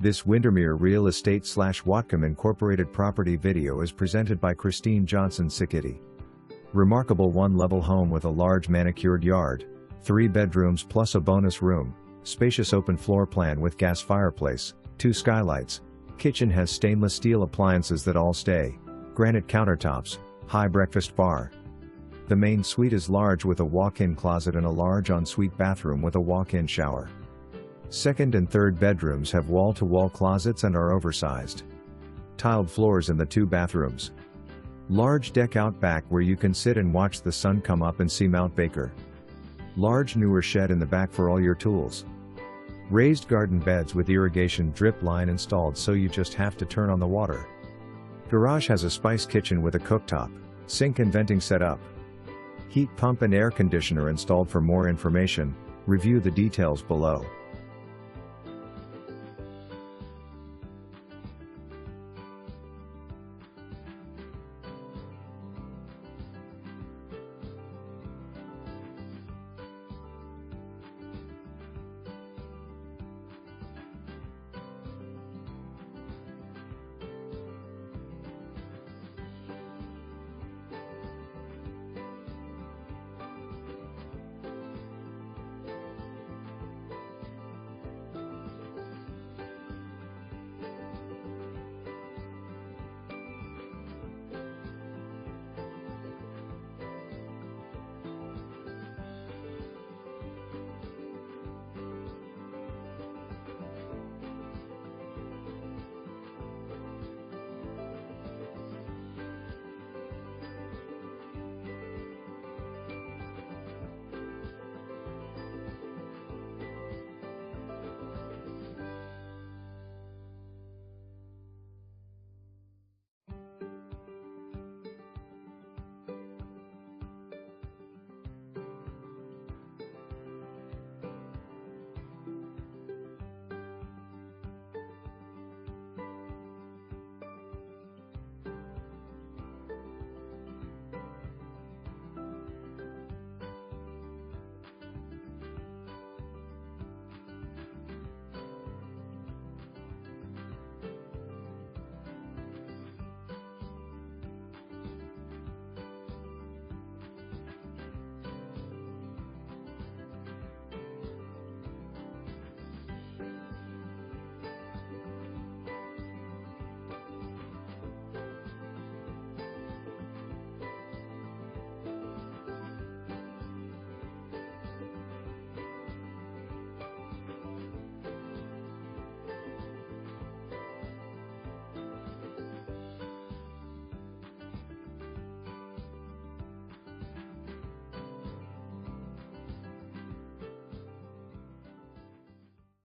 This Windermere Real Estate / Whatcom Incorporated property video is presented by Christine Johnson Sikiti. Remarkable one-level home with a large manicured yard, 3 bedrooms plus a bonus room, spacious open floor plan with gas fireplace, 2 skylights, kitchen has stainless steel appliances that all stay, granite countertops, high breakfast bar. The main suite is large with a walk-in closet and a large ensuite bathroom with a walk-in shower. Second and third bedrooms have wall-to-wall closets and are oversized. Tiled floors in the 2 bathrooms. Large deck out back where you can sit and watch the sun come up and see Mount Baker. Large newer shed in the back for all your tools. Raised garden beds with irrigation drip line installed so you just have to turn on the water. Garage has a spice kitchen with a cooktop, sink and venting set up. Heat pump and air conditioner installed. For more information, review the details below.